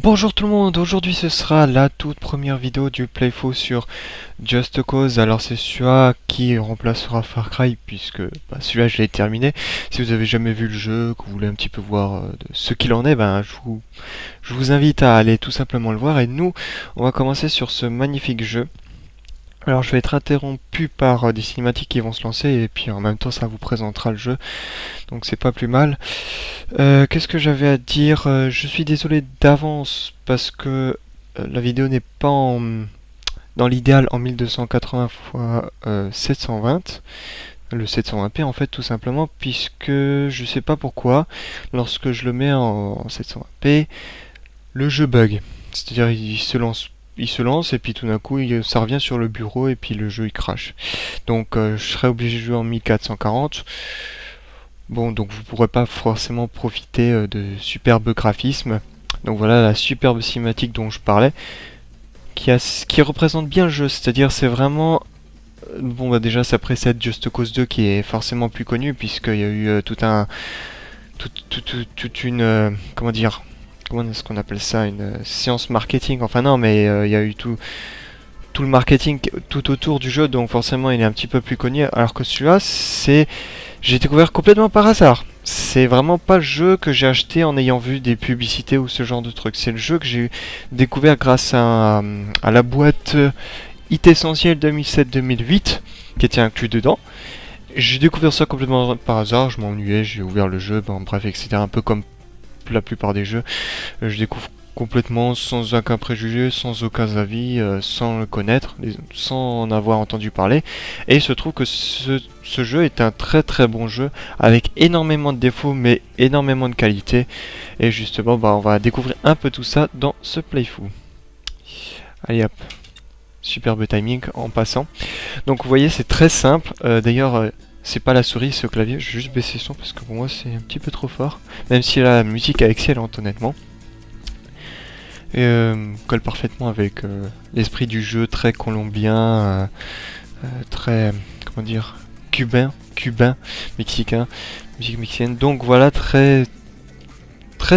Bonjour tout le monde, aujourd'hui ce sera la toute première vidéo du Playful sur Just Cause. Alors c'est celui-là qui remplacera Far Cry puisque celui-là je l'ai terminé. Si vous avez jamais vu le jeu, que vous voulez un petit peu voir de ce qu'il en est, je vous invite à aller tout simplement le voir. Et nous, on va commencer sur ce magnifique jeu. Alors je vais être interrompu par des cinématiques qui vont se lancer et puis en même temps ça vous présentera le jeu, donc c'est pas plus mal. Qu'est-ce que j'avais à dire? Je suis désolé d'avance parce que la vidéo n'est pas dans l'idéal en 1280 x 720, le 720p en fait tout simplement, puisque je sais pas pourquoi, lorsque je le mets en 720p, le jeu bug. C'est-à-dire il se lance et puis tout d'un coup ça revient sur le bureau et puis le jeu il crache. Donc je serais obligé de jouer en 1440. Bon, donc vous pourrez pas forcément profiter de superbes graphismes. Donc voilà la superbe cinématique dont je parlais, qui représente bien le jeu. C'est-à-dire c'est vraiment bon déjà ça précède Just Cause 2 qui est forcément plus connu puisqu'il y a eu toute une comment est-ce qu'on appelle ça, une séance marketing. Enfin non, mais il y a eu tout le marketing tout autour du jeu, donc forcément il est un petit peu plus connu. Alors que celui-là, j'ai découvert complètement par hasard. C'est vraiment pas le jeu que j'ai acheté en ayant vu des publicités ou ce genre de trucs. C'est le jeu que j'ai découvert grâce à la boîte Hit Essentiel 2007-2008 qui était inclus dedans. J'ai découvert ça complètement par hasard, je m'ennuyais, j'ai ouvert le jeu, bref, etc. Un peu comme la plupart des jeux. Je découvre complètement sans aucun préjugé, sans aucun avis, sans le connaître, sans en avoir entendu parler. Et il se trouve que ce jeu est un très très bon jeu, avec énormément de défauts mais énormément de qualité. Et justement, on va découvrir un peu tout ça dans ce playthrough. Allez hop, superbe timing en passant. Donc vous voyez, c'est très simple. D'ailleurs, c'est pas la souris, c'est au clavier. Je vais juste baisser le son parce que pour moi c'est un petit peu trop fort. Même si la musique est excellente, honnêtement. Et colle parfaitement avec l'esprit du jeu très colombien, très, comment dire, cubain, mexicain, musique mexicaine. Donc voilà, très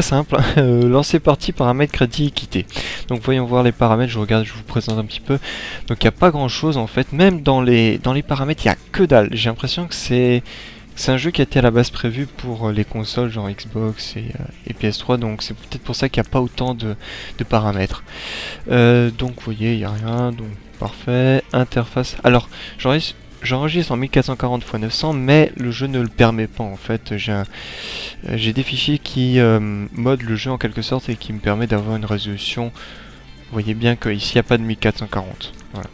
simple. Lancer partie, paramètres, crédit, équité. Donc voyons voir les paramètres, je vous présente un petit peu. Donc il n'y a pas grand chose en fait, même dans les paramètres, il n'y a que dalle. J'ai l'impression que c'est un jeu qui a été à la base prévu pour les consoles genre Xbox et PS3, donc c'est peut-être pour ça qu'il n'y a pas autant de paramètres. Donc vous voyez, il n'y a rien, donc parfait. Interface. Alors, j'enregistre en 1440 x 900, mais le jeu ne le permet pas en fait. J'ai des fichiers qui modent le jeu en quelque sorte et qui me permet d'avoir une résolution. Vous voyez bien qu'ici il n'y a pas de 1440. Voilà.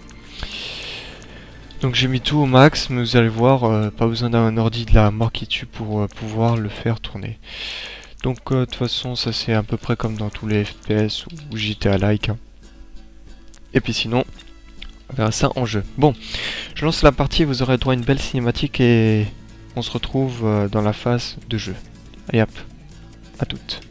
Donc j'ai mis tout au max, mais vous allez voir, pas besoin d'un ordi de la mort qui tue pour pouvoir le faire tourner. Donc de toute façon ça c'est à peu près comme dans tous les FPS ou GTA-like. Hein. Et puis sinon, on verra ça en jeu. Bon, je lance la partie, vous aurez droit à une belle cinématique et on se retrouve dans la phase de jeu. Allez hop, à toutes.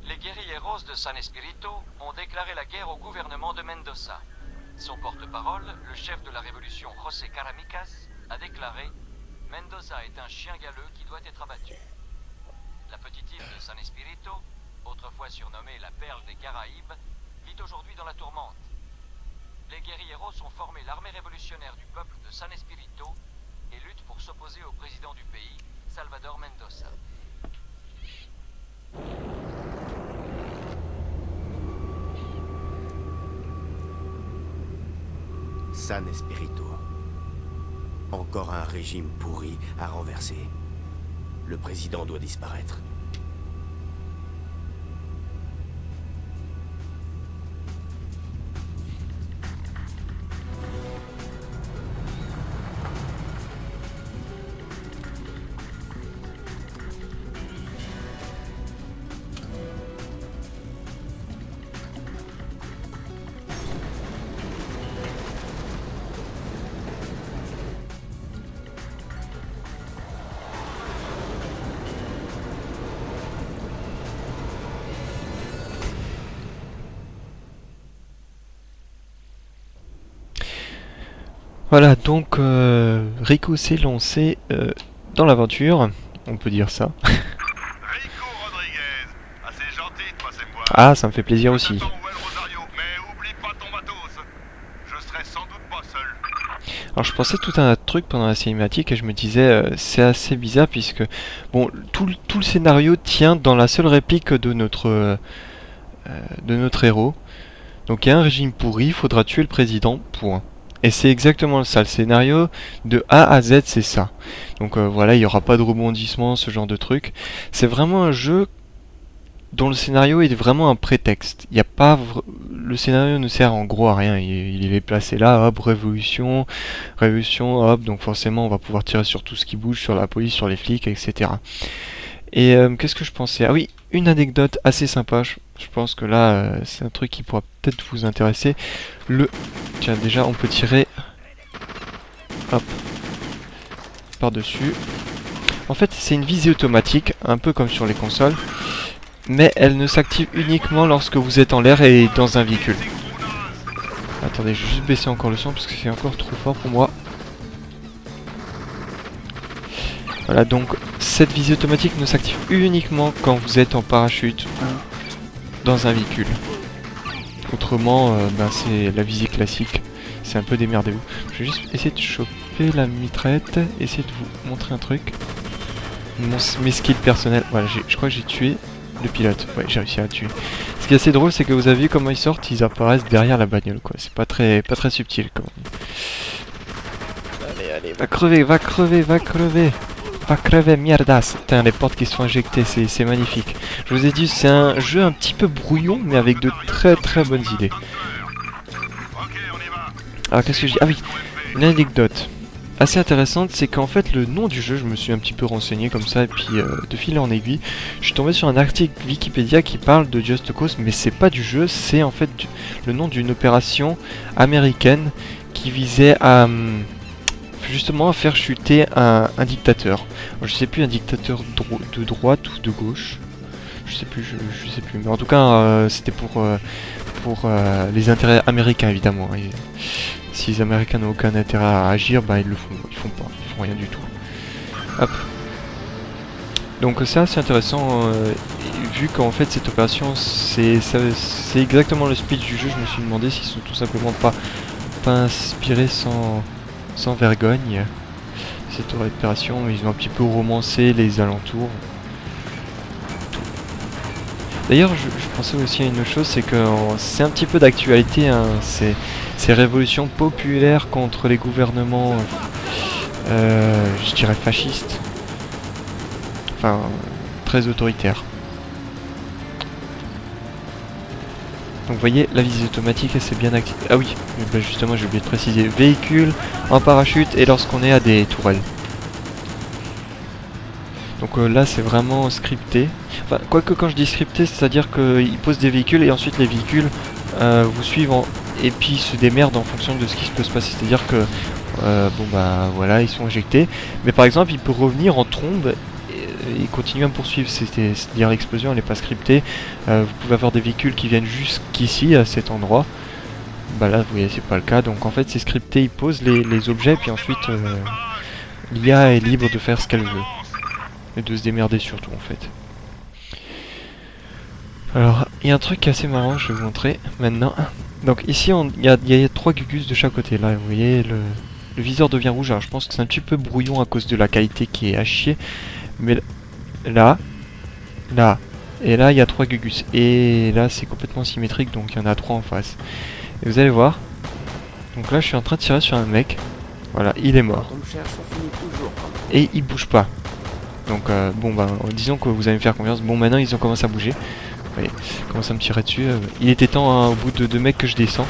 Les guerrilleros de San Espirito ont déclaré la guerre au gouvernement de Mendoza. Son porte-parole, le chef de la révolution José Caramicas, a déclaré « Mendoza est un chien galeux qui doit être abattu ». La petite île de San Espirito, autrefois surnommée la perle des Caraïbes, vit aujourd'hui dans la tourmente. Les guerrilleros ont formé l'armée révolutionnaire du peuple de San Espirito et luttent pour s'opposer au président du pays, Salvador Mendoza. San Espirito. Encore un régime pourri à renverser. Le président doit disparaître. Voilà, donc Rico s'est lancé dans l'aventure, on peut dire ça. Rico Rodriguez. Assez gentil de passer me voir. Ah, ça me fait plaisir Je aussi. t'attends où est le Rosario, mais oublie pas ton matos. Je serai sans doute pas seul. Alors je pensais tout un truc pendant la cinématique et je me disais c'est assez bizarre puisque bon tout le scénario tient dans la seule réplique de notre héros. Donc il y a un régime pourri, il faudra tuer le président, point. Et c'est exactement ça, le scénario de A à Z c'est ça. Donc voilà, il n'y aura pas de rebondissement, ce genre de truc. C'est vraiment un jeu dont le scénario est vraiment un prétexte. Il y a pas le scénario ne sert en gros à rien. Il est placé là, hop, révolution, révolution, hop. Donc forcément, on va pouvoir tirer sur tout ce qui bouge, sur la police, sur les flics, etc. Et qu'est-ce que je pensais? Ah oui, une anecdote assez sympa. Je pense que là, c'est un truc qui pourra peut-être vous intéresser. Tiens, déjà, on peut tirer, hop, par-dessus. En fait, c'est une visée automatique, un peu comme sur les consoles. Mais elle ne s'active uniquement lorsque vous êtes en l'air et dans un véhicule. Attendez, je vais juste baisser encore le son parce que c'est encore trop fort pour moi. Voilà, donc cette visée automatique ne s'active uniquement quand vous êtes en parachute ou dans un véhicule. Autrement, c'est la visée classique. C'est un peu démerdez-vous. Je vais juste essayer de choper la mitraillette, essayer de vous montrer un truc. Mes skills personnels. Voilà, je crois que j'ai tué le pilote. Ouais, j'ai réussi à le tuer. Ce qui est assez drôle, c'est que vous avez vu comment ils sortent, ils apparaissent derrière la bagnole, quoi. C'est pas très subtil, comme on dit. Allez, va crever, va crever, va crever. Va crever, mierdas. Putain, les portes qui se sont injectées, c'est magnifique. Je vous ai dit, c'est un jeu un petit peu brouillon, mais avec de très bonnes idées. Ok, on y va. Alors, qu'est-ce que je dis? Ah oui, une anecdote assez intéressante, c'est qu'en fait le nom du jeu, je me suis un petit peu renseigné comme ça, et puis de fil en aiguille, je suis tombé sur un article Wikipédia qui parle de Just Cause, mais c'est pas du jeu, c'est en fait le nom d'une opération américaine qui visait à justement faire chuter un dictateur. Alors, je sais plus, un dictateur de droite ou de gauche, je sais plus, je sais plus, mais en tout cas c'était pour les intérêts américains évidemment. Et si les Américains n'ont aucun intérêt à agir, bah ils le font, ils font pas, ils font rien du tout. Hop. Donc c'est assez intéressant, vu qu'en fait cette opération c'est exactement le speech du jeu. Je me suis demandé s'ils sont tout simplement pas inspirés sans vergogne cette opération. Ils ont un petit peu romancé les alentours. D'ailleurs, je pensais aussi à une chose, c'est que c'est un petit peu d'actualité, hein, ces révolutions populaires contre les gouvernements, je dirais fascistes, enfin très autoritaires. Donc vous voyez, la visée automatique, elle s'est bien activée. Ah oui, bah justement, j'ai oublié de préciser, véhicule, en parachute et lorsqu'on est à des tourelles. Donc là c'est vraiment scripté. Enfin, quoique quand je dis scripté, c'est-à-dire qu'ils posent des véhicules et ensuite les véhicules vous suivent et puis se démerdent en fonction de ce qui peut se passer. C'est-à-dire que bon bah voilà, ils sont injectés. Mais par exemple, il peut revenir en trombe et continuer à me poursuivre. C'est-à-dire l'explosion elle n'est pas scriptée. Vous pouvez avoir des véhicules qui viennent jusqu'ici à cet endroit. Bah là vous voyez c'est pas le cas. Donc en fait c'est scripté, ils posent les objets puis ensuite l'IA est libre de faire ce qu'elle veut. Et de se démerder surtout en fait. Alors, il y a un truc assez marrant, je vais vous montrer maintenant. Donc ici, il y a 3 gugus de chaque côté. Là, vous voyez, le viseur devient rouge. Alors je pense que c'est un petit peu brouillon à cause de la qualité qui est à chier. Mais là, et là, il y a 3 gugus. Et là, c'est complètement symétrique, donc il y en a 3 en face. Et vous allez voir. Donc là, je suis en train de tirer sur un mec. Voilà, il est mort. Et il bouge pas. Donc bon bah disons que vous allez me faire confiance. Bon maintenant ils ont commencé à bouger. Vous voyez, ils commencent à me tirer dessus. Il était temps hein, au bout de 2 mecs que je descends.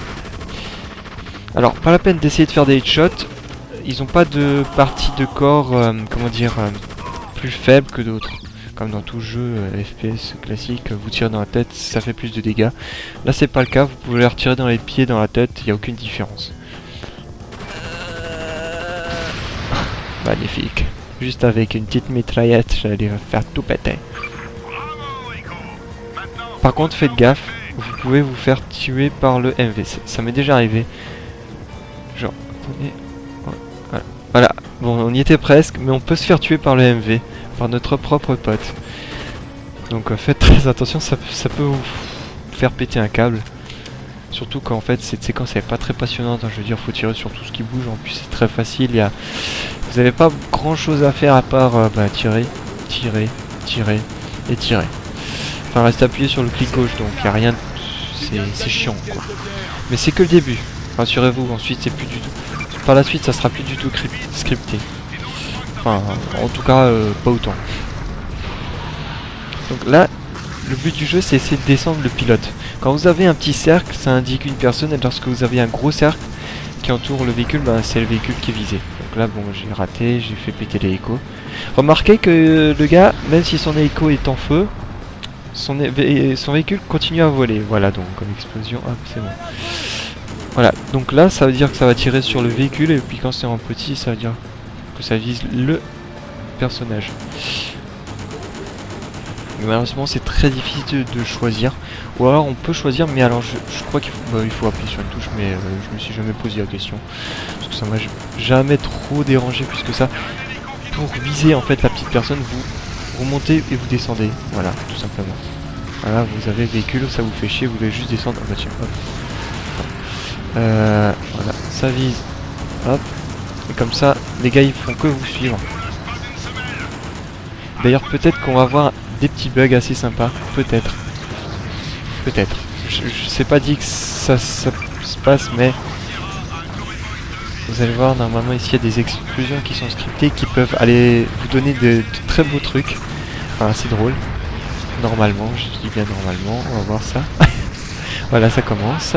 Alors pas la peine d'essayer de faire des headshots. Ils ont pas de partie de corps comment dire plus faible que d'autres. Comme dans tout jeu FPS classique, vous tirez dans la tête, ça fait plus de dégâts. Là c'est pas le cas, vous pouvez les retirer dans les pieds, dans la tête, il n'y a aucune différence. Magnifique. Juste avec une petite mitraillette, j'allais faire tout péter. Par contre, faites gaffe, vous pouvez vous faire tuer par le MV. Ça m'est déjà arrivé. Genre, attendez. Bon, on y était presque, mais on peut se faire tuer par le MV, par notre propre pote. Donc faites très attention, ça peut vous faire péter un câble. Surtout quand en fait cette séquence elle est pas très passionnante, hein, je veux dire faut tirer sur tout ce qui bouge, en plus c'est très facile, vous n'avez pas grand chose à faire à part tirer, tirer, tirer et tirer. Enfin reste appuyé sur le clic gauche, donc il n'y a rien de... c'est chiant quoi. Mais c'est que le début, rassurez-vous, ensuite c'est plus du tout... Par la suite ça sera plus du tout scripté. Enfin en tout cas pas autant. Donc là, le but du jeu c'est essayer de descendre le pilote. Quand vous avez un petit cercle, ça indique une personne, et lorsque vous avez un gros cercle qui entoure le véhicule, c'est le véhicule qui est visé. Donc là, bon, j'ai raté, j'ai fait péter l'hélico. Remarquez que le gars, même si son hélico est en feu, son véhicule continue à voler. Voilà, donc comme explosion, hop, c'est bon. Voilà, donc là, ça veut dire que ça va tirer sur le véhicule, et puis quand c'est en petit, ça veut dire que ça vise le personnage. Mais malheureusement c'est très difficile de choisir. Ou alors on peut choisir, mais alors je crois qu'il faut, il faut appuyer sur une touche, mais je me suis jamais posé la question. Parce que ça m'a jamais trop dérangé plus que ça. Pour viser en fait la petite personne, vous montez et vous descendez. Voilà, tout simplement. Voilà, vous avez le véhicule, ça vous fait chier, vous voulez juste descendre. Ah bah tiens, hop. Voilà, ça vise. Hop. Et comme ça, les gars ils font que vous suivre. D'ailleurs peut-être qu'on va voir des petits bugs assez sympas, peut-être. Peut-être. Je sais pas dit que ça se passe, mais vous allez voir, normalement ici il y a des explosions qui sont scriptées qui peuvent aller vous donner de très beaux trucs. Enfin, c'est drôle. Normalement, je dis bien normalement, on va voir ça. Voilà, ça commence.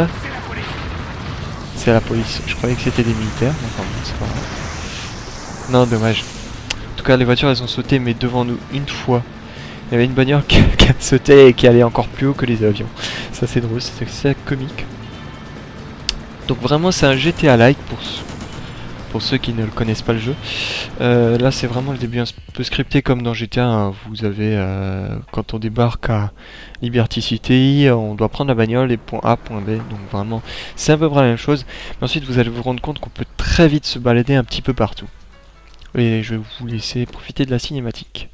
C'est la police. Je croyais que c'était des militaires, mais enfin bon, c'est pas grave. Non, dommage. En tout cas, les voitures elles ont sauté, mais devant nous une fois. Il y avait une bagnole qui a sauté et qui allait encore plus haut que les avions. Ça c'est drôle, c'est comique. Donc vraiment c'est un GTA-like pour ceux qui ne le connaissent pas le jeu. Là c'est vraiment le début un peu scripté comme dans GTA. Hein. Vous avez, quand on débarque à Liberty City, on doit prendre la bagnole et point A, point B. Donc vraiment c'est à peu près la même chose. Mais ensuite vous allez vous rendre compte qu'on peut très vite se balader un petit peu partout. Et je vais vous laisser profiter de la cinématique.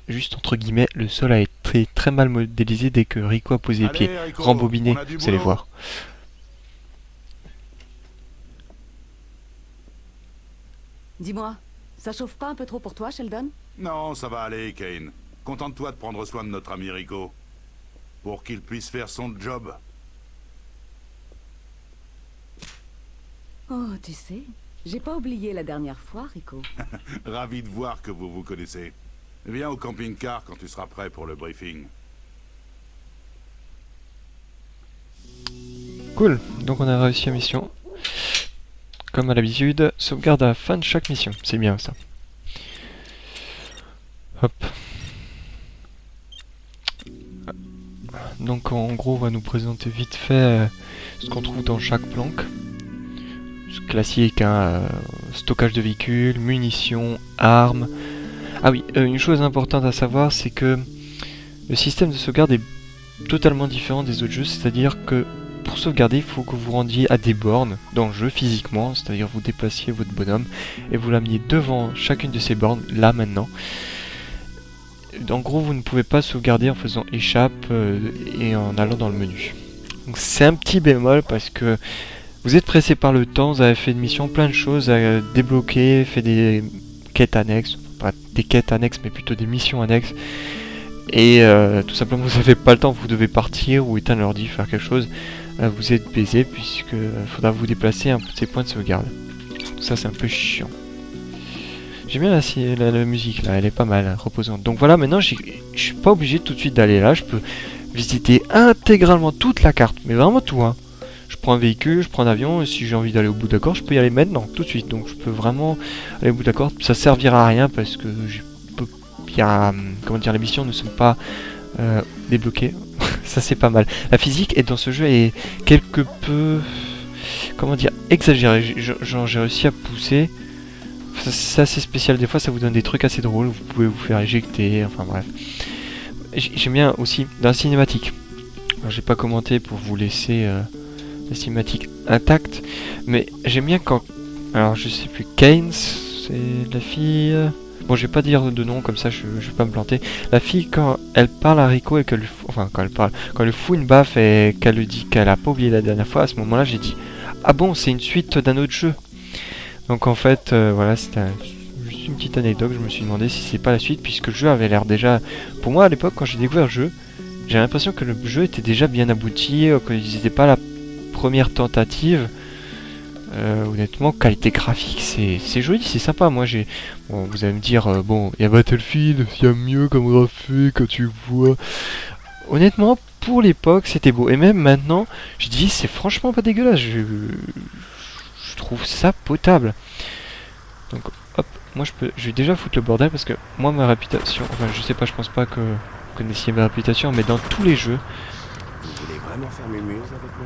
Juste entre guillemets, le sol a été très mal modélisé dès que Rico a posé les pieds. Rico, Rembobiné, vous allez voir. Dis-moi, ça chauffe pas un peu trop pour toi, Sheldon? Non, ça va aller, Kane. Contente-toi de prendre soin de notre ami Rico. Pour qu'il puisse faire son job. Oh, tu sais, j'ai pas oublié la dernière fois, Rico. Ravi de voir que vous vous connaissez. Viens au camping-car quand tu seras prêt pour le briefing. Cool, donc on a réussi la mission. Comme à l'habitude, sauvegarde à la fin de chaque mission. C'est bien ça. Hop. Donc en gros, on va nous présenter vite fait ce qu'on trouve dans chaque planque. Classique, hein, stockage de véhicules, munitions, armes. Ah oui, une chose importante à savoir, c'est que le système de sauvegarde est totalement différent des autres jeux, c'est-à-dire que pour sauvegarder, il faut que vous rendiez à des bornes dans le jeu physiquement, c'est-à-dire vous déplaciez votre bonhomme et vous l'ameniez devant chacune de ces bornes, là maintenant. En gros, vous ne pouvez pas sauvegarder en faisant échappe et en allant dans le menu. Donc c'est un petit bémol parce que vous êtes pressé par le temps, vous avez fait une mission, plein de choses à débloquer, fait des quêtes annexes, pas des quêtes annexes mais plutôt des missions annexes. Et tout simplement vous n'avez pas le temps, vous devez partir ou éteindre l'ordi, faire quelque chose. Vous êtes baisé puisque faudra vous déplacer un peu de ces points de sauvegarde. Ça c'est un peu chiant. J'aime bien la musique là, elle est pas mal, reposante. Donc voilà, maintenant je suis pas obligé tout de suite d'aller là, je peux visiter intégralement toute la carte, mais vraiment tout hein. Je prends un véhicule, je prends un avion, et si j'ai envie d'aller au bout d'accord, je peux y aller maintenant, tout de suite. Donc je peux vraiment aller au bout d'accord. Ça servira à rien parce que comment dire, les missions ne sont pas débloquées. Ça c'est pas mal. La physique est dans ce jeu est quelque peu, comment dire, exagérée. J'ai réussi à pousser. C'est assez spécial. Des fois ça vous donne des trucs assez drôles. Vous pouvez vous faire éjecter. Enfin bref. J'aime bien aussi dans la cinématique. J'ai pas commenté pour vous laisser la cinématique intacte, mais j'aime bien quand Alors je sais plus, Keynes, c'est la fille... Bon, je vais pas dire de nom, comme ça je vais pas me planter. La fille, quand elle parle à Rico et qu'elle lui... Enfin, quand elle parle... Quand elle lui fout une baffe et qu'elle lui dit qu'elle a pas oublié la dernière fois, à ce moment-là, j'ai dit... Ah bon, c'est une suite d'un autre jeu. Donc en fait, voilà, c'était juste une petite anecdote. Je me suis demandé si c'est pas la suite, puisque le jeu avait l'air déjà... Pour moi, à l'époque, quand j'ai découvert le jeu, j'ai l'impression que le jeu était déjà bien abouti, qu'ils n'étaient pas la première tentative. Honnêtement, qualité graphique, c'est joli, c'est sympa. Moi, j'ai... Bon, vous allez me dire, bon, il y a Battlefield, il y a mieux comme graphique, quand tu vois... Honnêtement, pour l'époque, c'était beau. Et même maintenant, je dis, c'est franchement pas dégueulasse. Je trouve ça potable. Donc, hop, moi, je vais déjà foutre le bordel, parce que moi, ma réputation... Enfin, je sais pas, je pense pas que vous connaissiez ma réputation, mais dans tous les jeux... Vous voulez vraiment faire mumuse avec moi?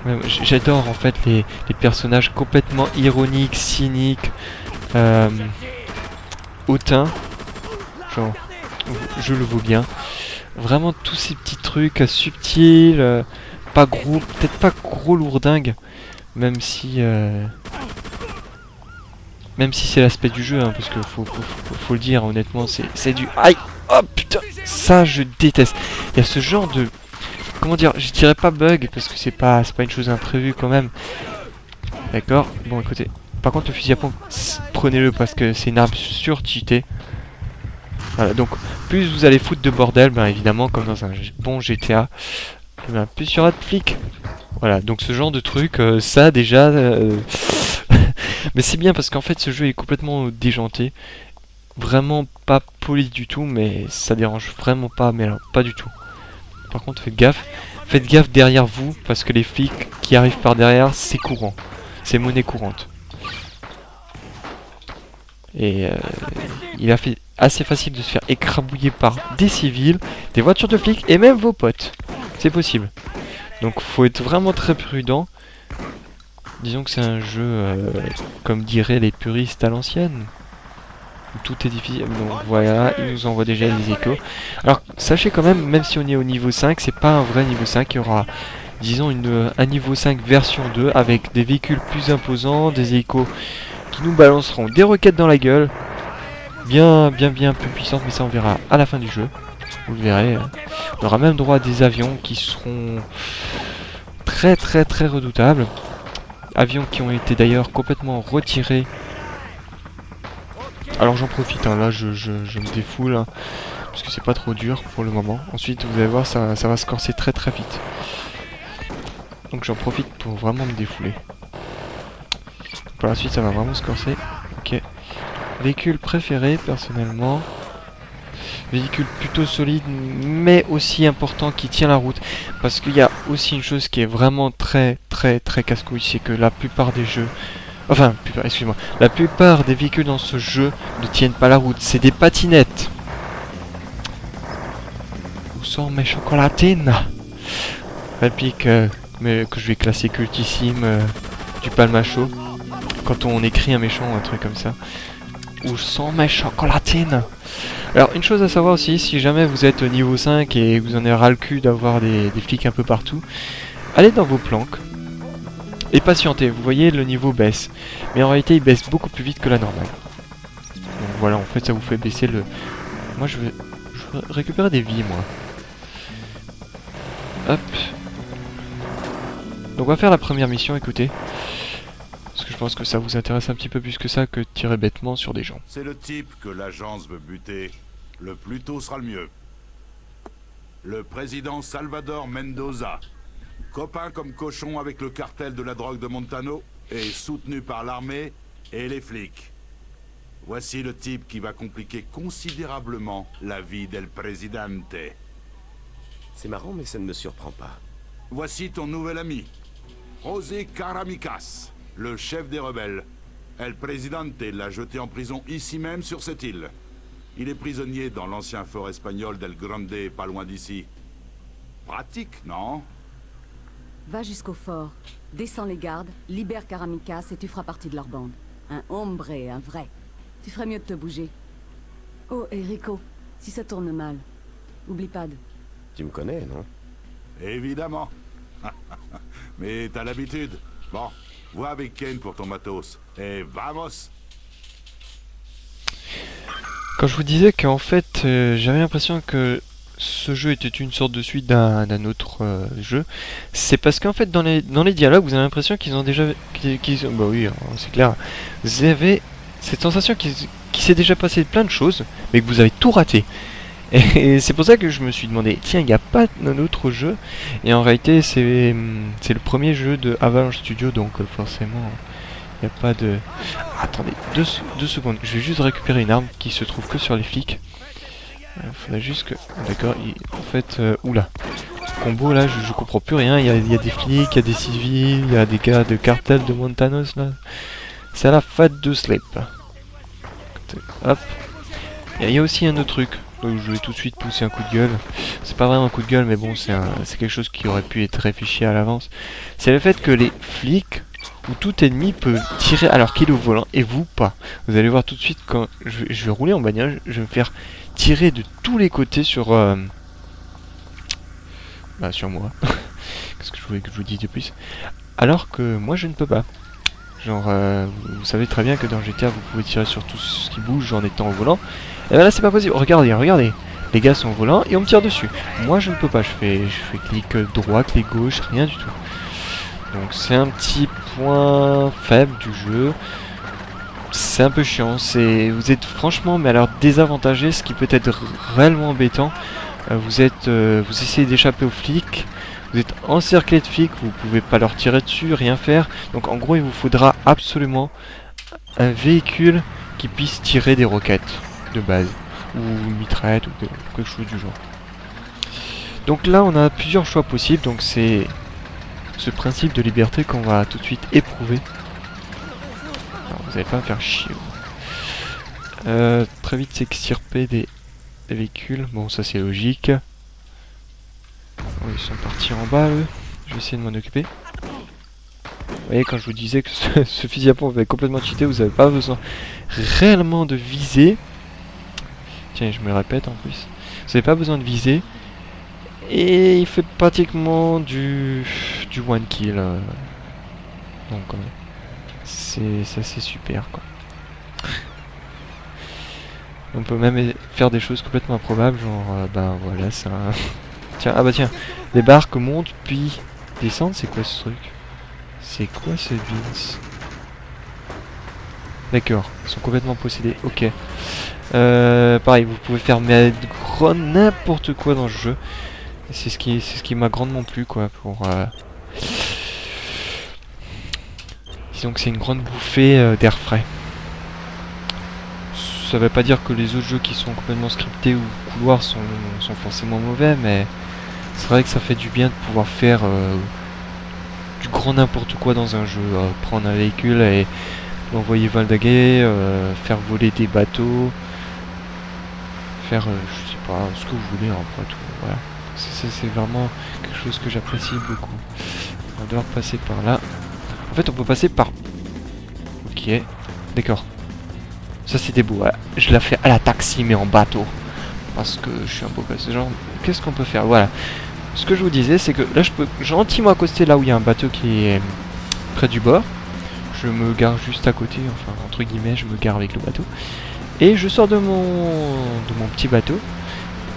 Ouais, j'adore en fait les personnages complètement ironiques, cyniques, hautains, genre je le vaux bien. Vraiment tous ces petits trucs subtils, pas gros, peut-être pas gros lourdingues, même si c'est l'aspect du jeu, hein, parce que faut le dire honnêtement, c'est du aïe, oh putain, ça je déteste. Il y a ce genre de... Comment dire, je dirais pas bug parce que c'est pas une chose imprévue quand même. D'accord. Bon écoutez, par contre le fusil à pompe, prenez-le parce que c'est une arme surcheatée. Voilà, donc plus vous allez foutre de bordel, ben évidemment comme dans un bon GTA, ben, plus il y aura de flics. Voilà, donc ce genre de truc, ça déjà, mais c'est bien parce qu'en fait ce jeu est complètement déjanté, vraiment pas poli du tout, mais ça dérange vraiment pas, mais alors pas du tout. Par contre, faites gaffe derrière vous, parce que les flics qui arrivent par derrière, c'est courant. C'est monnaie courante. Et il a fait assez facile de se faire écrabouiller par des civils, des voitures de flics et même vos potes. C'est possible. Donc faut être vraiment très prudent. Disons que c'est un jeu, comme diraient les puristes à l'ancienne. Tout est difficile, donc voilà, il nous envoie déjà les échos. Alors sachez quand même si on est au niveau 5, c'est pas un vrai niveau 5, il y aura disons un niveau 5 version 2 avec des véhicules plus imposants, des échos qui nous balanceront des roquettes dans la gueule, bien plus puissantes, mais ça on verra à la fin du jeu, vous le verrez. On aura même droit à des avions qui seront très redoutables, avions qui ont été d'ailleurs complètement retirés. Alors j'en profite, hein, là je me défoule, hein, parce que c'est pas trop dur pour le moment. Ensuite vous allez voir, ça va se corser très vite. Donc j'en profite pour vraiment me défouler. Par la suite ça va vraiment se corser. Ok. Véhicule préféré personnellement. Véhicule plutôt solide mais aussi important qui tient la route. Parce qu'il y a aussi une chose qui est vraiment très casse-couille, c'est que la plupart des jeux... Enfin, excuse-moi. La plupart des véhicules dans ce jeu ne tiennent pas la route. C'est des patinettes. Où sont mes chocolatines? Réplique mais que je vais classer cultissime du palmacho. Quand on écrit un méchant ou un truc comme ça. Où sont mes chocolatines? Alors, une chose à savoir aussi, si jamais vous êtes au niveau 5 et vous en avez ras le cul d'avoir des flics un peu partout, allez dans vos planques. Et patientez, vous voyez le niveau baisse. Mais en réalité il baisse beaucoup plus vite que la normale. Donc voilà, en fait ça vous fait baisser le... Moi je veux récupérer des vies moi. Hop. Donc on va faire la première mission, écoutez. Parce que je pense que ça vous intéresse un petit peu plus que ça que de tirer bêtement sur des gens. C'est le type que l'agence veut buter. Le plus tôt sera le mieux. Le président Salvador Mendoza. Copain comme cochon avec le cartel de la drogue de Montano et soutenu par l'armée et les flics. Voici le type qui va compliquer considérablement la vie del Presidente. C'est marrant, mais ça ne me surprend pas. Voici ton nouvel ami, José Caramicas, le chef des rebelles. El Presidente l'a jeté en prison ici même sur cette île. Il est prisonnier dans l'ancien fort espagnol d'El Grande, pas loin d'ici. Pratique, non? Va jusqu'au fort, descends les gardes, libère Caramicas et tu feras partie de leur bande. Un hombre, un vrai. Tu ferais mieux de te bouger. Oh, et Rico, si ça tourne mal, oublie pas de... Tu me connais, non? Évidemment. Mais t'as l'habitude. Bon, Vois avec Ken pour ton matos. Et vamos! Quand je vous disais qu'en fait, j'avais l'impression que ce jeu était une sorte de suite d'un autre jeu, c'est parce qu'en fait, dans les dialogues, vous avez l'impression qu'ils ont déjà... bah oui, hein, c'est clair. Vous avez cette sensation qu'il s'est déjà passé plein de choses, mais que vous avez tout raté. Et c'est pour ça que je me suis demandé, tiens, il n'y a pas un autre jeu. Et en réalité, c'est le premier jeu de Avalanche Studio, donc forcément... Il n'y a pas de... Attendez, deux secondes. Je vais juste récupérer une arme qui se trouve que sur les flics. Il faudrait juste que... D'accord, en fait... oula. Combo là, je comprends plus rien. Il y a des flics, il y a des civils, il y a des gars de cartel de Montanos là. C'est à la fat de Sleep. Hop. Et il y a aussi un autre truc. Donc je vais tout de suite pousser un coup de gueule. C'est pas vraiment un coup de gueule, mais bon, c'est quelque chose qui aurait pu être réfléchi à l'avance. C'est le fait que les flics... où tout ennemi peut tirer alors qu'il est au volant et vous pas. Vous allez voir tout de suite quand je vais rouler en bagnole, je vais me faire tirer de tous les côtés sur sur moi. Qu'est-ce que je voulais que je vous dise de plus? Alors que moi je ne peux pas. Genre vous savez très bien que dans GTA vous pouvez tirer sur tout ce qui bouge en étant au volant. Et ben là c'est pas possible. Regardez, regardez. Les gars sont au volant et on me tire dessus. Moi je ne peux pas. Je fais clic droit, clic gauche, rien du tout. Donc c'est un petit point faible du jeu. C'est un peu chiant. Vous êtes franchement, mais alors désavantagé, ce qui peut être réellement embêtant. Vous essayez d'échapper aux flics. Vous êtes encerclé de flics. Vous pouvez pas leur tirer dessus, rien faire. Donc en gros, il vous faudra absolument un véhicule qui puisse tirer des roquettes de base ou une mitraillette ou quelque chose du genre. Donc là, on a plusieurs choix possibles. Donc c'est ce principe de liberté qu'on va tout de suite éprouver. Alors, vous allez pas me faire chier. Très vite s'extirper des véhicules. Bon, ça c'est logique. Oh, ils sont partis en bas, eux. Je vais essayer de m'en occuper. Vous voyez, quand je vous disais que ce fusil à pompe avait complètement cheaté, vous n'avez pas besoin réellement de viser. Tiens, je me répète en plus. Vous n'avez pas besoin de viser. Et il fait pratiquement du one kill. Donc ça c'est super quoi. On peut même faire des choses complètement improbables, genre ben voilà ça. Tiens, ah bah tiens, les barques montent puis descendent, c'est quoi ce truc? C'est quoi ce Vince? D'accord, ils sont complètement possédés, ok. Pareil, vous pouvez faire n'importe quoi dans ce jeu. C'est ce qui m'a grandement plu quoi pour disons que c'est une grande bouffée d'air frais. Ça veut pas dire que les autres jeux qui sont complètement scriptés ou couloirs sont forcément mauvais, mais c'est vrai que ça fait du bien de pouvoir faire du grand n'importe quoi dans un jeu. Prendre un véhicule et l'envoyer valdaguer, faire voler des bateaux, faire je sais pas ce que vous voulez après tout. Voilà. C'est vraiment quelque chose que j'apprécie beaucoup. On va devoir passer par là. En fait, on peut passer par... Ok, d'accord. Ça, c'était beau. Voilà. Je l'ai fait à la taxi, mais en bateau. Parce que je suis un beau gosse. Genre, qu'est-ce qu'on peut faire? Voilà. Ce que je vous disais, c'est que là, je peux gentiment accoster là où il y a un bateau qui est près du bord. Je me gare juste à côté. Enfin, entre guillemets, je me gare avec le bateau. Et je sors de mon petit bateau.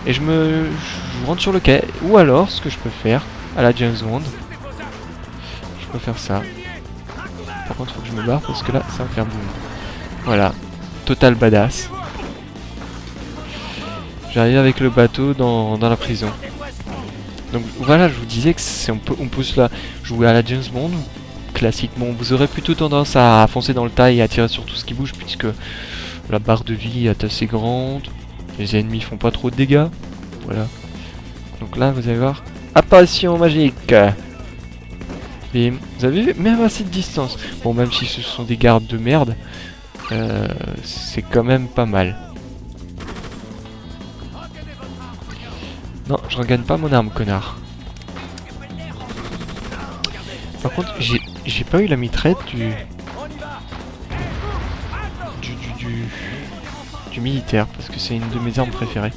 Et je rentre sur le quai. Ou alors, ce que je peux faire, à la James Bond, je peux faire ça. Par contre, il faut que je me barre parce que là, ça va faire boum. Voilà. Total badass. J'arrive avec le bateau dans la prison. Donc voilà, je vous disais que on peut là jouer à la James Bond. Classique. Bon, vous aurez plutôt tendance à foncer dans le tas et à tirer sur tout ce qui bouge puisque la barre de vie est assez grande. Les ennemis font pas trop de dégâts. Voilà. Donc là, vous allez voir. Apparition magique. Bim. Vous avez vu, même à cette distance. Bon, même si ce sont des gardes de merde, c'est quand même pas mal. Non, je regagne pas mon arme, connard. Par contre, j'ai pas eu la mitraillette du militaire, parce que c'est une de mes armes préférées.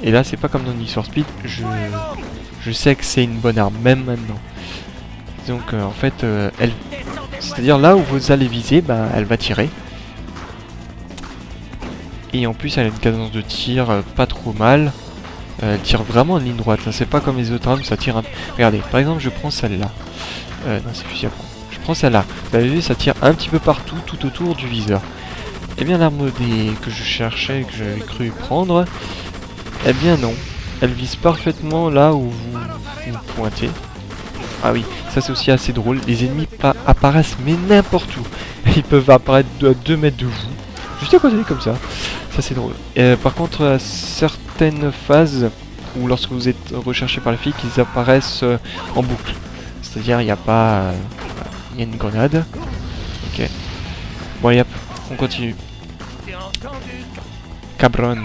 Et là, c'est pas comme dans Need for Speed, je sais que c'est une bonne arme, même maintenant. Donc en fait, c'est-à-dire là où vous allez viser, bah, elle va tirer. Et en plus, elle a une cadence de tir pas trop mal. Elle tire vraiment en ligne droite. Hein. C'est pas comme les autres armes, ça tire un... Regardez, par exemple, je prends celle-là. Non, c'est fusil à pompe. Je prends celle-là. Vous avez vu, ça tire un petit peu partout, tout autour du viseur. Eh bien, l'arme que je cherchais, que j'avais cru prendre, eh bien non. Elle vise parfaitement là où vous pointez. Ah oui, ça c'est aussi assez drôle. Les ennemis apparaissent mais n'importe où. Ils peuvent apparaître à 2 mètres de vous. Juste à côté comme ça. Ça c'est drôle. Par contre, à certaines phases, ou lorsque vous êtes recherché par les flics, ils apparaissent en boucle. C'est-à-dire il n'y a pas... il y a une grenade. Ok. Bon, allez hop, on continue. Cabron.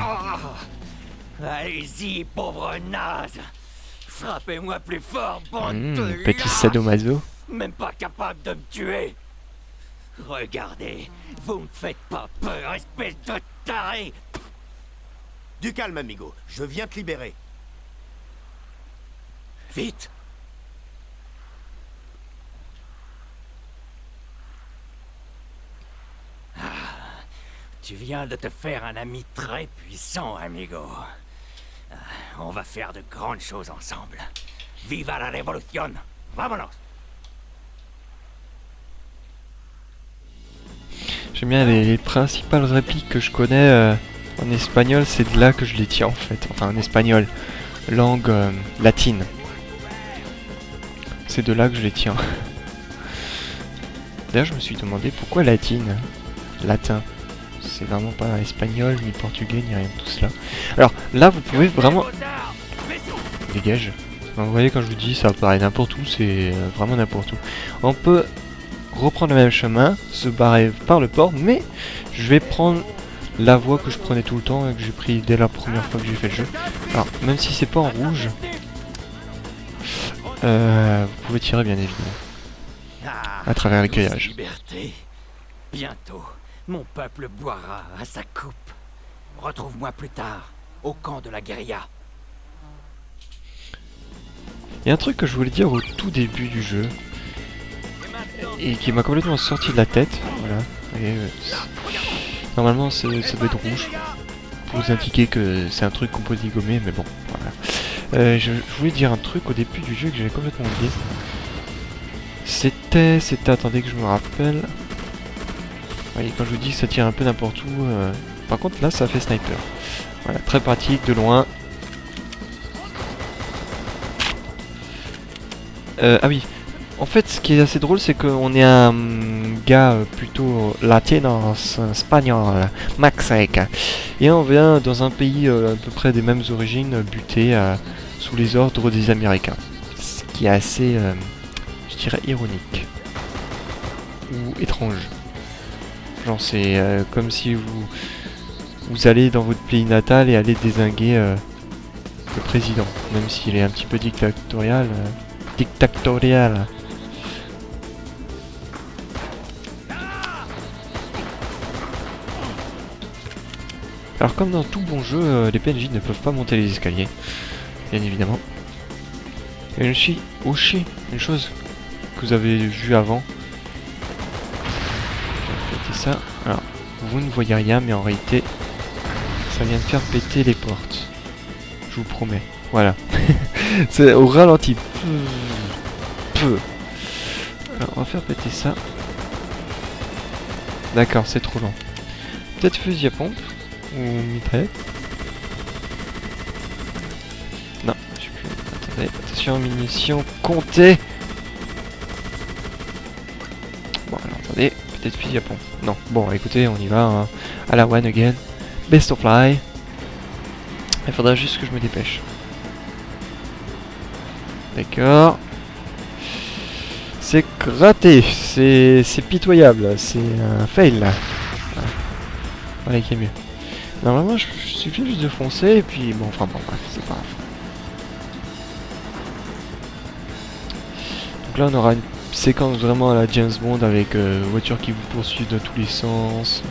Allez-y, pauvre naze. Frappez-moi plus fort, bande de Petit lâches. sadomaso. Même pas capable de me tuer. Regardez, vous me faites pas peur, espèce de taré. Du calme, amigo. Je viens te libérer. Vite. Ah, tu viens de te faire un ami très puissant, amigo. Ah, on va faire de grandes choses ensemble. Viva la révolution. Vámonos. J'aime bien les principales répliques que je connais en espagnol, c'est de là que je les tiens en fait. Enfin en espagnol, langue latine. C'est de là que je les tiens. D'ailleurs je me suis demandé pourquoi latine, latin. C'est vraiment pas espagnol, ni portugais, ni rien de tout cela. Alors là vous pouvez vraiment... Dégage. Vous voyez quand je vous dis ça paraît n'importe où, c'est vraiment n'importe où. On peut reprendre le même chemin, se barrer par le port, mais je vais prendre la voie que je prenais tout le temps et que j'ai pris dès la première fois que j'ai fait le jeu. Alors, même si c'est pas en rouge, vous pouvez tirer bien évidemment à travers les grillages. Liberté. Bientôt, mon peuple boira à sa coupe. Retrouve-moi plus tard, au camp de la guérilla. Il y a un truc que je voulais dire au tout début du jeu et qui m'a complètement sorti de la tête. Voilà. Et, normalement, ça doit être rouge pour vous indiquer que c'est un truc qu'on peut dégommer, mais bon, voilà. Je voulais dire un truc au début du jeu que j'avais complètement oublié. C'était, attendez que je me rappelle. Voyez, quand je vous dis que ça tire un peu n'importe où, par contre là, ça fait sniper. Voilà, très pratique de loin. Ah oui. En fait, ce qui est assez drôle, c'est qu'on est un gars plutôt latinos, espagnol, mexique. Et on vient dans un pays à peu près des mêmes origines, buté sous les ordres des Américains. Ce qui est assez, je dirais, ironique. Ou étrange. Genre, c'est comme si vous allez dans votre pays natal et allez dézinguer le président. Même s'il est un petit peu dictatorial. Dictatorial. Alors comme dans tout bon jeu, les PNJ ne peuvent pas monter les escaliers, bien évidemment. Et aussi, une chose que vous avez vue avant. Je vais péter ça. Alors, vous ne voyez rien, mais en réalité, ça vient de faire péter les portes. Je vous promets. Voilà. C'est au ralenti. Alors, on va faire péter ça. D'accord, c'est trop lent. Peut-être fusil à pompe. Ou mitraillette. Non, je sais plus. Attendez, attention, munitions, comptez. Bon, alors attendez, peut-être fusil à pompe. Non, bon, écoutez, on y va. Hein. À la one again. Best of fly. Il faudra juste que je me dépêche. D'accord. C'est raté, c'est pitoyable, c'est un fail là. Voilà qui est mieux. Normalement, il suffit juste de foncer et puis bon, enfin bon, bref, c'est pas grave. Donc là, on aura une séquence vraiment à la James Bond avec voiture qui vous poursuit dans tous les sens,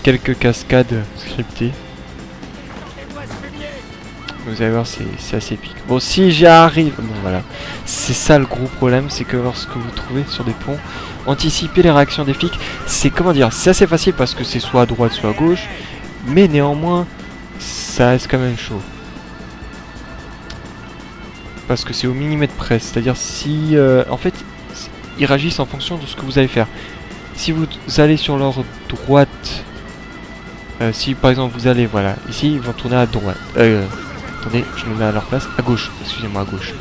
quelques cascades scriptées. Vous allez voir, c'est assez épique. Bon, si j'y arrive... Bon, voilà. C'est ça le gros problème, c'est que lorsque vous trouvez sur des ponts, anticiper les réactions des flics, c'est, comment dire, c'est assez facile parce que c'est soit à droite, soit à gauche, mais néanmoins, ça reste quand même chaud. Parce que c'est au millimètre près, c'est-à-dire si... en fait, ils réagissent en fonction de ce que vous allez faire. Si vous allez sur leur droite... si par exemple vous allez, voilà, ici, ils vont tourner à droite. Attendez, je me mets à leur place. À gauche, excusez-moi, à gauche.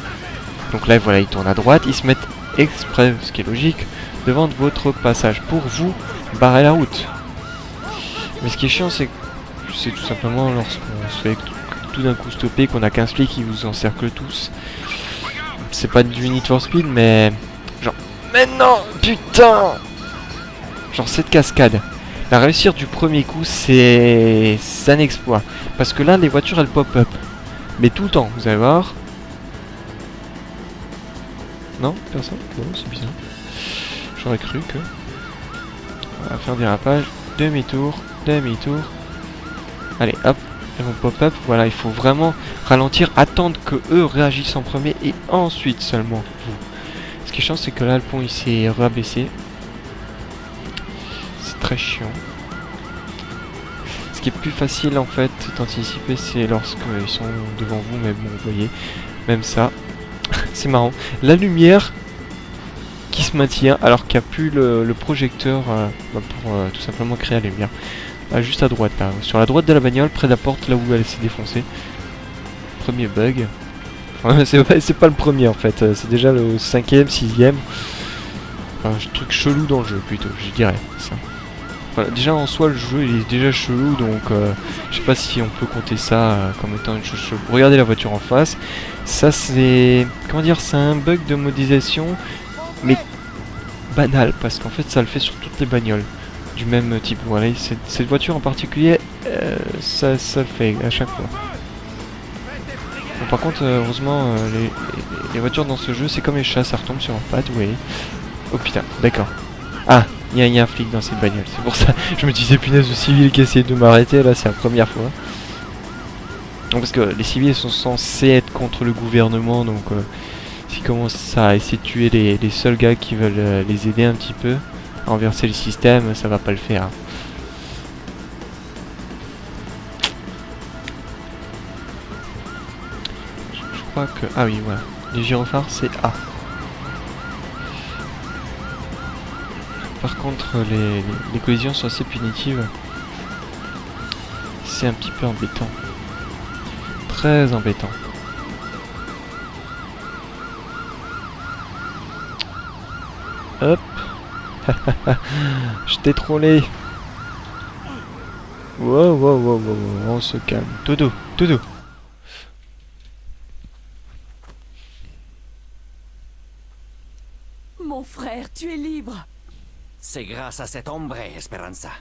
Donc là, voilà, ils tournent à droite. Ils se mettent exprès, ce qui est logique, devant votre passage pour vous barrer la route. Mais ce qui est chiant, c'est tout simplement lorsqu'on se fait tout d'un coup stopper, qu'on a 15 flics qui vous encerclent tous. C'est pas du Need for Speed, mais... Genre... Mais non, putain! Genre cette cascade. La réussir du premier coup, c'est un exploit. Parce que là, les voitures, elles pop-up. Mais tout le temps, vous allez voir. Non, personne. Bon, c'est bizarre. J'aurais cru que... On va faire dérapage. Demi-tour, demi-tour. Allez, hop. Elles vont pop-up. Voilà, il faut vraiment ralentir, attendre que eux réagissent en premier et ensuite seulement vous. Ce qui est chiant, c'est que là, le pont, il s'est rabaissé. C'est très chiant. Ce qui est plus facile en fait d'anticiper, c'est lorsque ils sont devant vous, mais bon, vous voyez, même ça, c'est marrant. La lumière qui se maintient alors qu'il n'y a plus le projecteur pour tout simplement créer la lumière. Juste à droite là, sur la droite de la bagnole, près de la porte, là où elle s'est défoncée. Premier bug. Enfin, c'est pas le premier en fait, c'est déjà le 5ème, 6ème. Enfin, truc chelou dans le jeu plutôt, je dirais ça. Enfin, déjà en soi le jeu il est déjà chelou, donc je sais pas si on peut compter ça comme étant une chose chelou. Regardez la voiture en face, ça c'est, comment dire, c'est un bug de modélisation, mais banal, parce qu'en fait ça le fait sur toutes les bagnoles du même type. Voilà, cette voiture en particulier, ça le fait à chaque fois. Bon, par contre, heureusement, les voitures dans ce jeu, c'est comme les chats, ça retombe sur leurs pattes, vous voyez. Oh putain, d'accord. Ah, il y a un flic dans cette bagnole, c'est pour ça. Je me disais, punaise, le civil qui essaie de m'arrêter, là, c'est la première fois. Donc, parce que les civils sont censés être contre le gouvernement, donc s'ils commencent à essayer de tuer les seuls gars qui veulent les aider un petit peu à renverser le système, ça va pas le faire. Hein. Je crois que... Ah oui, voilà. Les gyrophares, c'est A. Par contre, les collisions sont assez punitives. C'est un petit peu embêtant. Très embêtant. Hop. Je t'ai trollé. Wow, wow, wow, wow, on se calme. Tout doux, tout doux. Mon frère, tu es libre. C'est grâce à cet hombre, Esperanza.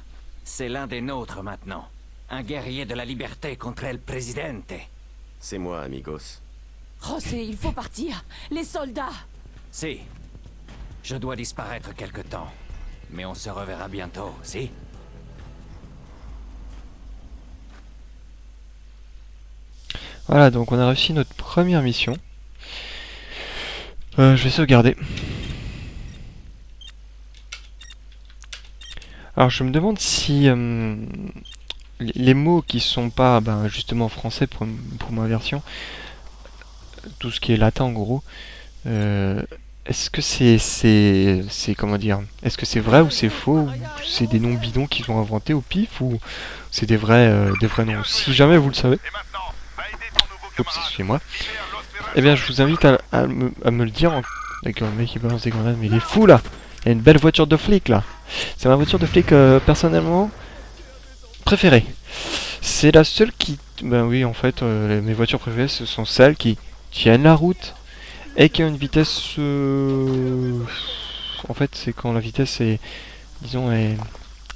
C'est l'un des nôtres maintenant. Un guerrier de la liberté contre el presidente. C'est moi, amigos. José, il faut partir. Les soldats. Si. Je dois disparaître quelque temps. Mais on se reverra bientôt, si? Voilà, donc on a réussi notre première mission. Je vais sauvegarder. Alors je me demande si les mots qui sont pas justement français pour ma version, tout ce qui est latin en gros, est-ce que c'est comment dire, est-ce que c'est vrai ou c'est faux, ou c'est des noms bidons qu'ils ont inventés au pif, ou c'est des vrais noms. Si jamais vous le savez, oups, excusez-moi, eh bien je vous invite à me le dire. D'accord, le mec qui balance des grenades, mais il est fou là. Il y a une belle voiture de flic là. C'est ma voiture de flic personnellement préférée. C'est la seule qui... Ben oui, en fait, mes voitures préférées, ce sont celles qui tiennent la route et qui ont une vitesse... En fait, c'est quand la vitesse est, disons, est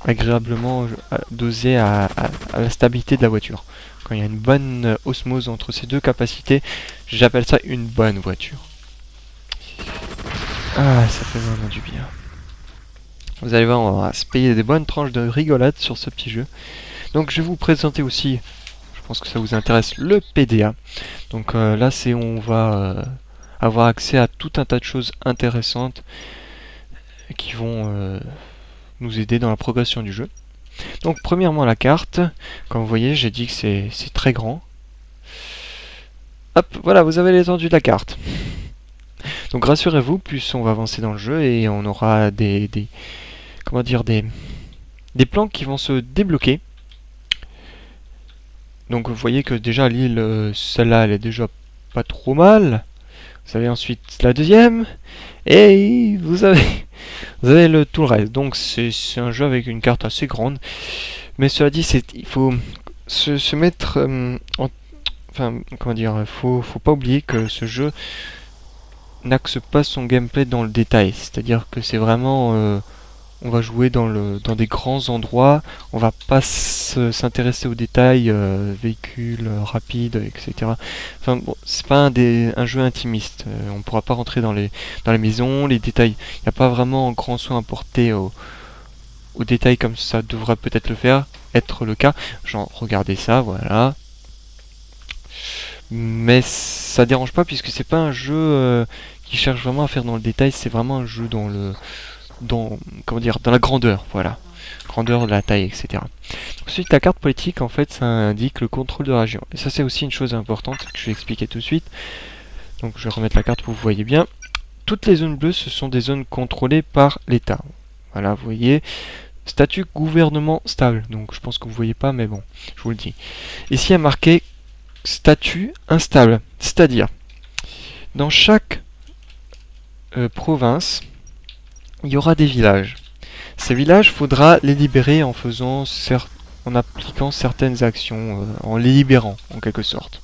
agréablement dosée à la stabilité de la voiture. Quand il y a une bonne osmose entre ces deux capacités, j'appelle ça une bonne voiture. Ah, ça fait vraiment du bien. Vous allez voir, on va se payer des bonnes tranches de rigolade sur ce petit jeu. Donc je vais vous présenter aussi, je pense que ça vous intéresse, le PDA. Donc là, c'est où on va avoir accès à tout un tas de choses intéressantes qui vont nous aider dans la progression du jeu. Donc premièrement la carte, comme vous voyez j'ai dit que c'est très grand. Hop, voilà, vous avez l'étendue de la carte. Donc rassurez-vous, plus on va avancer dans le jeu et on aura des plans qui vont se débloquer. Donc vous voyez que déjà l'île, celle-là elle est déjà pas trop mal. Vous avez ensuite la deuxième et vous avez tout le reste. Donc c'est un jeu avec une carte assez grande. Mais cela dit, il faut se mettre enfin, comment dire, faut pas oublier que ce jeu n'axe pas son gameplay dans le détail. C'est-à-dire que c'est vraiment on va jouer dans des grands endroits, on va pas s'intéresser aux détails, véhicules rapides, etc. Enfin bon, c'est pas un jeu intimiste. On pourra pas rentrer dans les maisons, les détails. Il n'y a pas vraiment un grand soin à porter aux détails comme ça devrait peut-être être le cas. Genre regardez ça, voilà. Mais ça dérange pas puisque c'est pas un jeu qui cherche vraiment à faire dans le détail, c'est vraiment un jeu dans la grandeur, voilà. Grandeur de la taille, etc. Ensuite, la carte politique, en fait, ça indique le contrôle de la région. Et ça, c'est aussi une chose importante que je vais expliquer tout de suite. Donc, je vais remettre la carte pour que vous voyez bien. Toutes les zones bleues, ce sont des zones contrôlées par l'État. Voilà, vous voyez. Statut gouvernement stable. Donc, je pense que vous ne voyez pas, mais bon, je vous le dis. Ici, il y a marqué statut instable. C'est-à-dire, dans chaque province, il y aura des villages. Ces villages, il faudra les libérer en appliquant certaines actions, en les libérant en quelque sorte.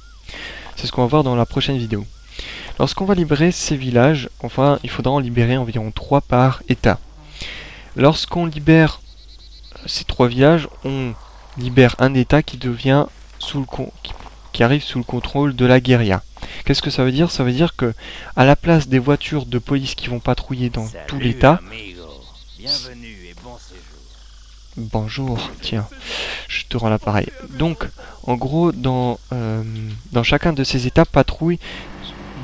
C'est ce qu'on va voir dans la prochaine vidéo. Lorsqu'on va libérer ces villages, enfin, il faudra en libérer environ 3 par État. Lorsqu'on libère ces 3 villages, on libère un État qui devient qui arrive sous le contrôle de la guérilla. Qu'est-ce que ça veut dire? Ça veut dire que à la place des voitures de police qui vont patrouiller dans tout l'État. Bienvenue et bon séjour. Bonjour, tiens, je te rends l'appareil. Donc, en gros, dans chacun de ces États patrouillent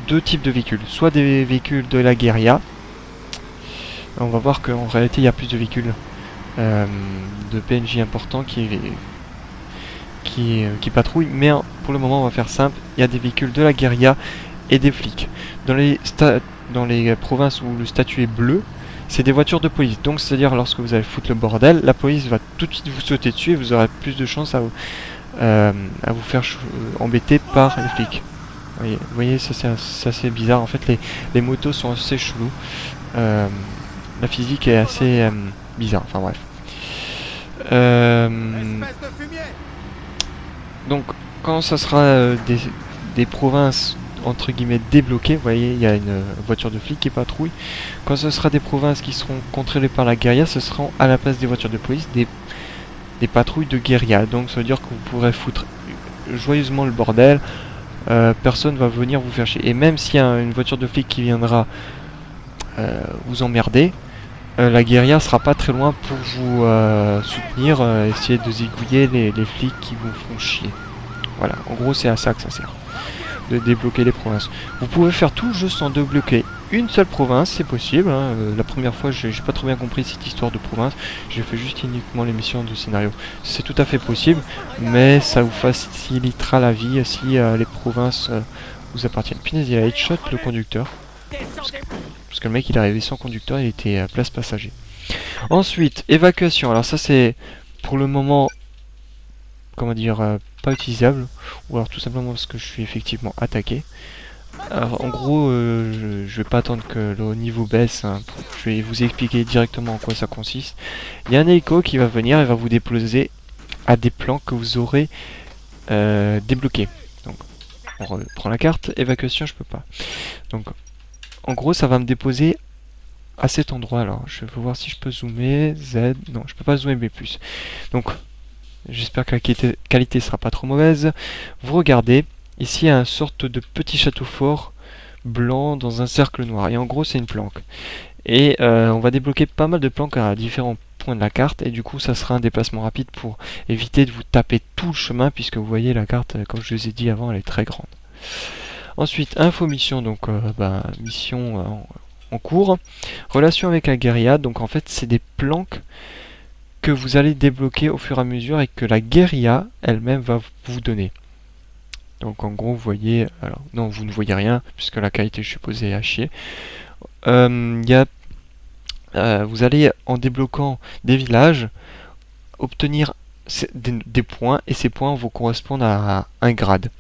2 types de véhicules. Soit des véhicules de la guérilla. On va voir qu'en réalité, il y a plus de véhicules de PNJ importants qui patrouillent. Mais pour le moment, on va faire simple. Il y a des véhicules de la guérilla et des flics. Dans les provinces où le statut est bleu, c'est des voitures de police. Donc, c'est-à-dire, lorsque vous allez foutre le bordel, la police va tout de suite vous sauter dessus et vous aurez plus de chances à vous faire embêter par les flics. Vous voyez, ça c'est assez bizarre. En fait, les motos sont assez cheloues. La physique est assez bizarre. Enfin, bref. Donc, quand ça sera des provinces entre guillemets débloquées, vous voyez, il y a une voiture de flic qui patrouille. Quand ce sera des provinces qui seront contrôlées par la guérilla, ce seront à la place des voitures de police des patrouilles de guérilla. Donc, ça veut dire que vous pourrez foutre joyeusement le bordel. Personne va venir vous faire chier. Et même s'il y a une voiture de flic qui viendra vous emmerder, la guérilla sera pas très loin pour vous soutenir, essayer de zigouiller les flics qui vous font chier. Voilà, en gros c'est à ça que ça sert, de débloquer les provinces. Vous pouvez faire tout le jeu sans débloquer une seule province, c'est possible. Hein. La première fois j'ai pas trop bien compris cette histoire de province, j'ai fait juste uniquement les missions de scénario. C'est tout à fait possible, mais ça vous facilitera la vie si les provinces vous appartiennent. Punaise, il a headshot le conducteur. Parce que le mec il est arrivé sans conducteur, il était à place passager. Ensuite, évacuation. Alors ça c'est pour le moment, comment dire, pas utilisable. Ou alors tout simplement parce que je suis effectivement attaqué. Alors en gros, je vais pas attendre que le niveau baisse. Hein. Je vais vous expliquer directement en quoi ça consiste. Il y a un hélico qui va venir et va vous déposer à des plans que vous aurez débloqués. Donc on reprend la carte. Évacuation, je peux pas. Donc en gros, ça va me déposer à cet endroit. Alors, je vais voir si je peux zoomer. Z. Non, je peux pas zoomer B+. Donc, j'espère que la qualité sera pas trop mauvaise. Vous regardez. Ici, il y a une sorte de petit château fort blanc dans un cercle noir. Et en gros, c'est une planque. Et on va débloquer pas mal de planques à différents points de la carte, et du coup ça sera un déplacement rapide pour éviter de vous taper tout le chemin, puisque vous voyez la carte, comme je vous ai dit avant, elle est très grande. Ensuite, info mission, donc mission en cours. Relation avec la guérilla, donc en fait c'est des planques que vous allez débloquer au fur et à mesure et que la guérilla elle-même va vous donner. Donc en gros vous voyez, alors non vous ne voyez rien puisque la qualité je suis posé à chier. Vous allez en débloquant des villages obtenir des points et ces points vont correspondre à un grade.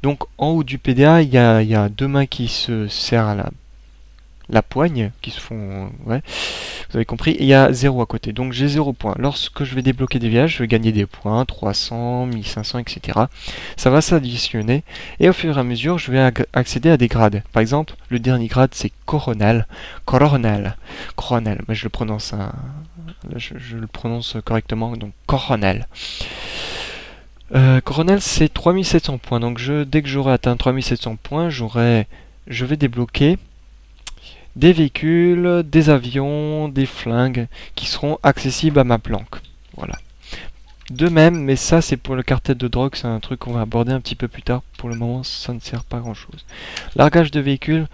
Donc en haut du PDA il y a deux mains qui se serrent à la poigne, qui se font... ouais, vous avez compris, et il y a 0 à côté, donc j'ai 0 points. Lorsque je vais débloquer des villages, je vais gagner des points, 300, 1500, etc. Ça va s'additionner, et au fur et à mesure, je vais accéder à des grades. Par exemple, le dernier grade, c'est Coronel, mais je le prononce, je le prononce correctement, donc Coronel. Coronel, c'est 3700 points, donc dès que j'aurai atteint 3700 points, je vais débloquer des véhicules, des avions, des flingues qui seront accessibles à ma planque. Voilà. De même, mais ça c'est pour le cartel de drogue, c'est un truc qu'on va aborder un petit peu plus tard. Pour le moment, ça ne sert pas à grand chose. Largage de véhicules.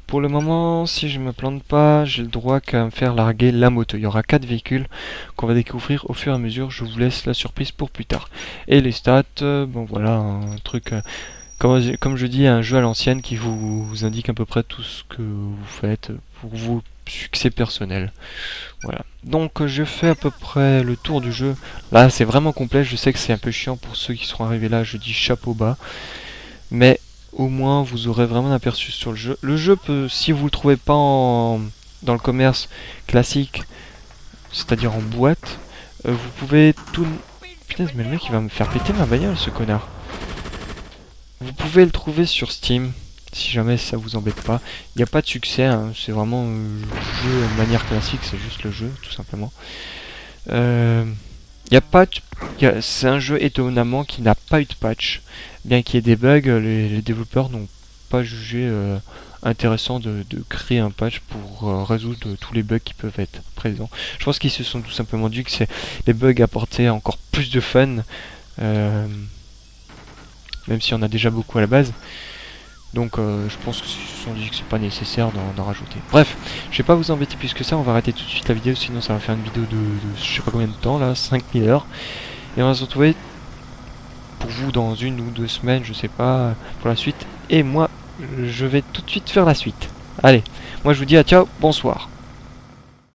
Pour le moment, si je me plante pas, j'ai le droit qu'à me faire larguer la moto. Il y aura 4 véhicules qu'on va découvrir au fur et à mesure. Je vous laisse la surprise pour plus tard. Et les stats, bon voilà, un truc... Comme je dis, un jeu à l'ancienne qui vous indique à peu près tout ce que vous faites pour vos succès personnels. Voilà. Donc je fais à peu près le tour du jeu. Là c'est vraiment complet, je sais que c'est un peu chiant pour ceux qui seront arrivés là, je dis chapeau bas. Mais au moins vous aurez vraiment un aperçu sur le jeu. Le jeu peut, si vous le trouvez pas dans le commerce classique, c'est-à-dire en boîte, vous pouvez tout... Putain mais le mec il va me faire péter ma bagnole ce connard. Vous pouvez le trouver sur Steam, si jamais ça vous embête pas. Il n'y a pas de succès, hein, c'est vraiment le jeu de manière classique, c'est juste le jeu, tout simplement. C'est un jeu étonnamment qui n'a pas eu de patch. Bien qu'il y ait des bugs, les développeurs n'ont pas jugé intéressant de créer un patch pour résoudre tous les bugs qui peuvent être présents. Je pense qu'ils se sont tout simplement dit que les bugs apportaient encore plus de fun. Même si on a déjà beaucoup à la base. Donc je pense qu'ils se sont dit que c'est pas nécessaire d'en rajouter. Bref, je vais pas vous embêter plus que ça, on va arrêter tout de suite la vidéo, sinon ça va faire une vidéo de je sais pas combien de temps là, 5000 heures. Et on va se retrouver pour vous dans 1 ou 2 semaines, je sais pas, pour la suite. Et moi, je vais tout de suite faire la suite. Allez, moi je vous dis à ciao, bonsoir.